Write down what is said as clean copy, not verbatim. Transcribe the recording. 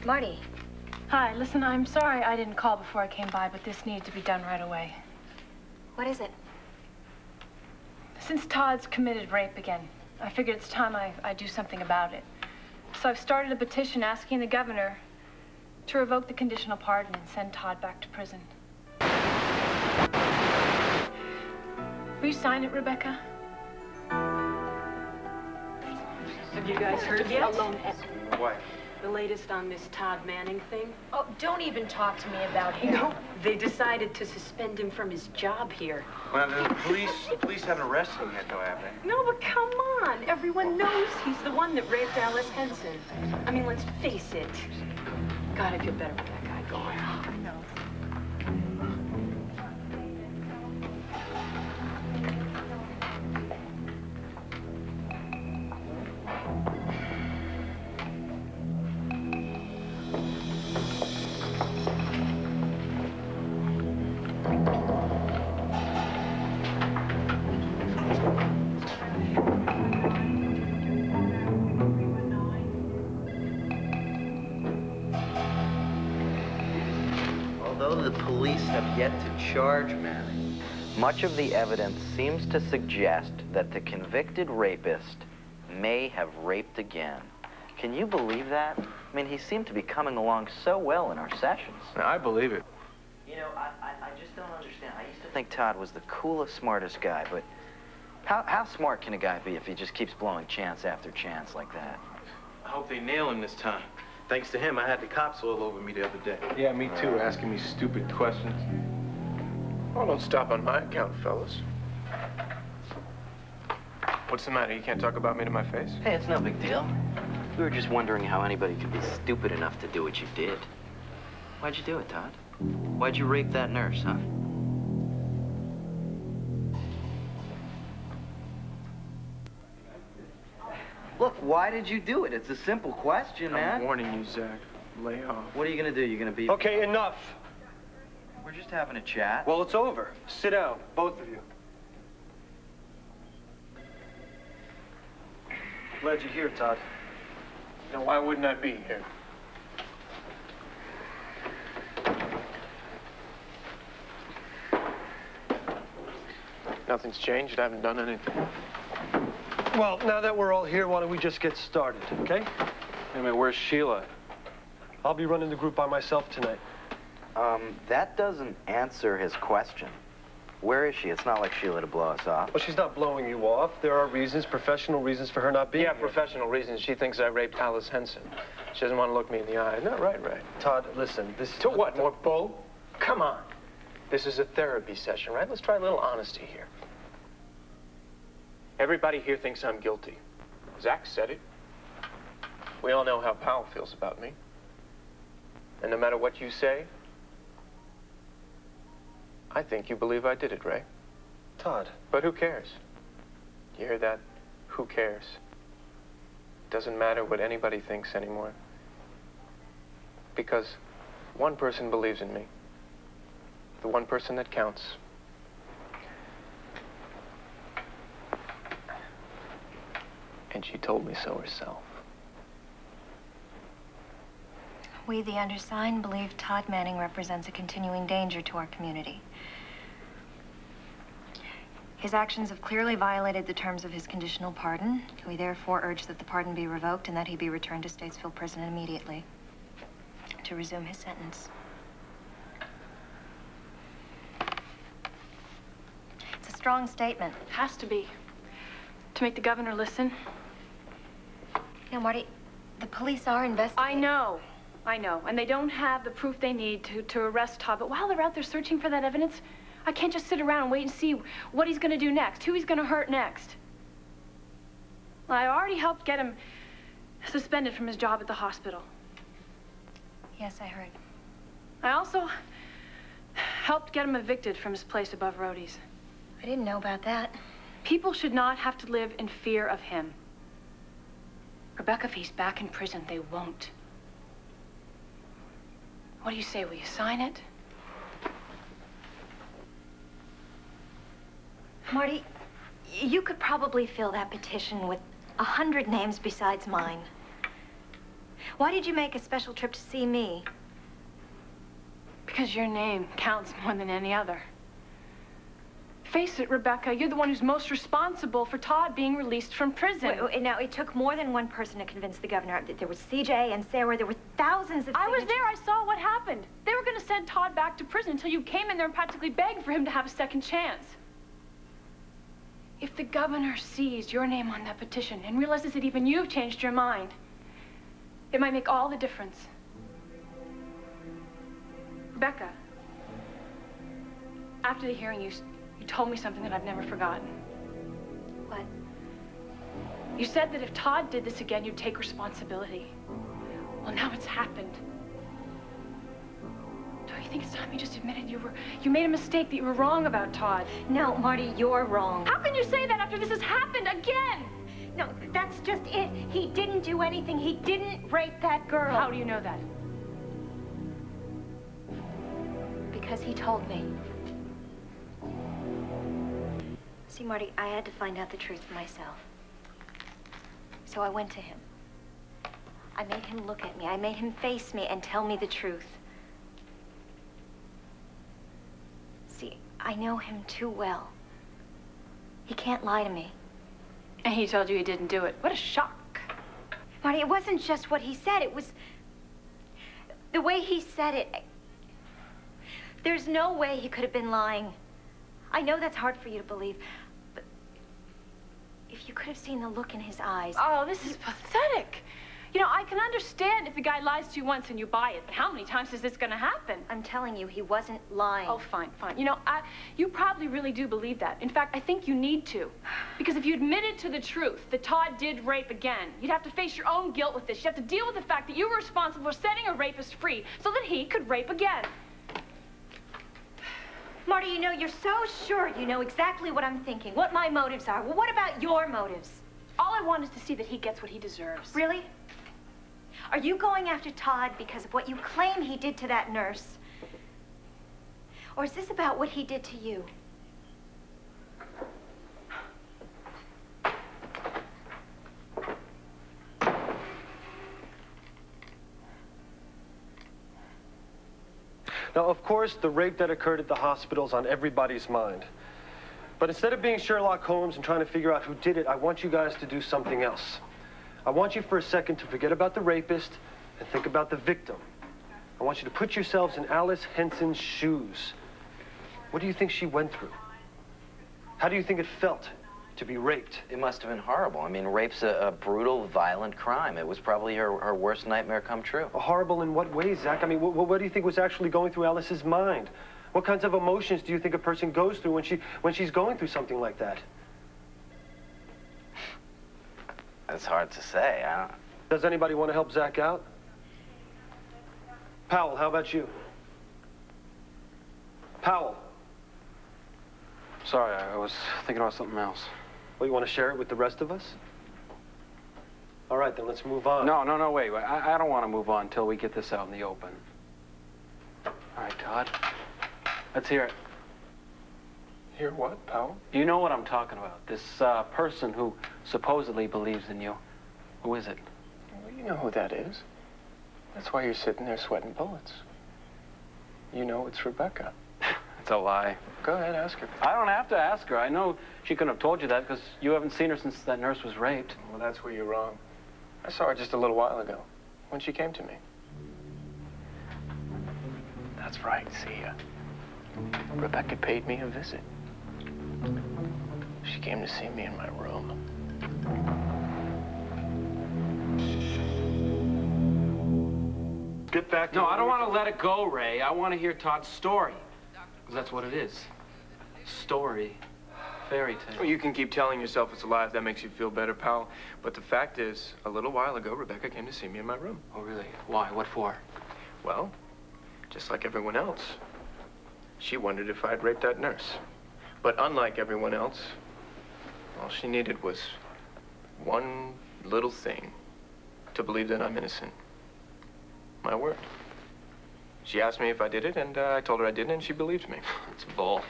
Marty. Hi, listen, I'm sorry I didn't call before I came by, but this needs to be done right away. What is it? Since Todd's committed rape again, I figured it's time I do something about it. So I've started a petition asking the governor to revoke the conditional pardon and send Todd back to prison. Will you sign it, Rebecca? Have you guys heard yet? What? The latest on this Todd Manning thing? Oh, don't even talk to me about him. No, they decided to suspend him from his job here. Well, the police haven't arrested him yet, though, have they? No, but come on. Everyone knows he's the one that raped Alice Henson. I mean, let's face it. God, I feel better with that guy gone. I know. Although the police have yet to charge Manning, much of the evidence seems to suggest that the convicted rapist may have raped again. Can you believe that? I mean, he seemed to be coming along so well in our sessions. I believe it. You know, I just don't understand. I used to think Todd was the coolest, smartest guy, but how smart can a guy be if he just keeps blowing chance after chance like that? I hope they nail him this time. Thanks to him, I had the cops all over me the other day. Yeah, me too, asking me stupid questions. Oh, don't stop on my account, fellas. What's the matter? You can't talk about me to my face? Hey, it's no big deal. We were just wondering how anybody could be stupid enough to do what you did. Why'd you do it, Todd? Why'd you rape that nurse, huh? Look, why did you do it? It's a simple question, man. I'm warning you, Zach. Lay off. What are you gonna do? You gonna be... Okay, enough. We're just having a chat. Well, it's over. Sit down, both of you. Glad you're here, Todd. Now, why wouldn't I be here? Nothing's changed. I haven't done anything. Well, now that we're all here, why don't we just get started, okay? Wait a minute, where's Sheila? I'll be running the group by myself tonight. That doesn't answer his question. Where is she? It's not like Sheila to blow us off. Well, she's not blowing you off. There are reasons, professional reasons for her not being Yeah, here. professional reasons. She thinks I raped Alice Henson. She doesn't want to look me in the eye. Isn't that right, Ray? Todd, listen, this is... To what, more bull? Come on. This is a therapy session, right? Let's try a little honesty here. Everybody here thinks I'm guilty. Zach said it. We all know how Powell feels about me. And no matter what you say, I think you believe I did it, Ray. Todd. But who cares? You hear that? Who cares? Doesn't matter what anybody thinks anymore. Because one person believes in me. The one person that counts. And she told me so herself. We, the undersigned, believe Todd Manning represents a continuing danger to our community. His actions have clearly violated the terms of his conditional pardon. We therefore urge that the pardon be revoked and that he be returned to Statesville Prison immediately to resume his sentence. It's a strong statement. Has to be. To make the governor listen. You know, Marty, the police are investigating. I know. And they don't have the proof they need to arrest Todd. But while they're out there searching for that evidence, I can't just sit around and wait and see what he's going to do next, who he's going to hurt next. Well, I already helped get him suspended from his job at the hospital. Yes, I heard. I also helped get him evicted from his place above Rhodey's. I didn't know about that. People should not have to live in fear of him. Rebecca, if he's back in prison, they won't. What do you say? Will you sign it? Marty, you could probably fill that petition with 100 names besides mine. Why did you make a special trip to see me? Because your name counts more than any other. Face it, Rebecca, you're the one who's most responsible for Todd being released from prison. Wait, now, it took more than one person to convince the governor. There was CJ and Sarah. There were thousands of I was signatures. there. I saw what happened. They were going to send Todd back to prison until you came in there and practically begged for him to have a second chance. If the governor sees your name on that petition and realizes that even you've changed your mind, it might make all the difference. Rebecca, after the hearing, you told me something that I've never forgotten. What? You said that if Todd did this again, you'd take responsibility. Well, now it's happened. Don't you think it's time you just admitted you made a mistake, that you were wrong about Todd? No, Marty, you're wrong. How can you say that after this has happened again? No, that's just it. He didn't do anything. He didn't rape that girl. How do you know that? Because he told me. See, Marty, I had to find out the truth for myself. So I went to him. I made him look at me. I made him face me and tell me the truth. See, I know him too well. He can't lie to me. And he told you he didn't do it. What a shock. Marty, it wasn't just what he said. It was the way he said it. There's no way he could have been lying. I know that's hard for you to believe, but if you could have seen the look in his eyes. Oh, this is pathetic. You know, I can understand if the guy lies to you once and you buy it, but how many times is this going to happen? I'm telling you, he wasn't lying. Oh, fine, fine. You know, you probably really do believe that. In fact, I think you need to. Because if you admitted to the truth that Todd did rape again, you'd have to face your own guilt with this. You'd have to deal with the fact that you were responsible for setting a rapist free so that he could rape again. Marty, you know, you're so sure you know exactly what I'm thinking, what my motives are. Well, what about your motives? All I want is to see that he gets what he deserves. Really? Are you going after Todd because of what you claim he did to that nurse? Or is this about what he did to you? Now, of course, the rape that occurred at the hospital is on everybody's mind. But instead of being Sherlock Holmes and trying to figure out who did it, I want you guys to do something else. I want you for a second to forget about the rapist and think about the victim. I want you to put yourselves in Alice Henson's shoes. What do you think she went through? How do you think it felt to be raped? It must have been horrible. I mean, rape's a brutal, violent crime. It was probably her worst nightmare come true. Horrible in what ways, Zach? I mean, what do you think was actually going through Alice's mind? What kinds of emotions do you think a person goes through when she's going through something like that? It's hard to say. Does anybody want to help Zach out? Powell, how about you? Powell. Sorry, I was thinking about something else. Well, you want to share it with the rest of us? All right, then let's move on. No, wait. I don't want to move on until we get this out in the open. All right, Todd. Let's hear it. Hear what, Powell? You know what I'm talking about. This person who supposedly believes in you. Who is it? Well, you know who that is. That's why you're sitting there sweating bullets. You know it's Rebecca. It's a lie. Go ahead, ask her. I don't have to ask her. I know she couldn't have told you that because you haven't seen her since that nurse was raped. Well, that's where you're wrong. I saw her just a little while ago, when she came to me. That's right, see ya. Rebecca paid me a visit. She came to see me in my room. Get back to... No, I don't want to let it go, Ray. I want to hear Todd's story. Because that's what it is. Story. Fairy tale. Well, you can keep telling yourself it's a lie if that makes you feel better, pal. But the fact is, a little while ago, Rebecca came to see me in my room. Oh, really? Why? What for? Well, just like everyone else. She wondered if I'd raped that nurse. But unlike everyone else, all she needed was one little thing to believe that I'm innocent. My word. She asked me if I did it, and I told her I didn't, and she believed me. It's bull.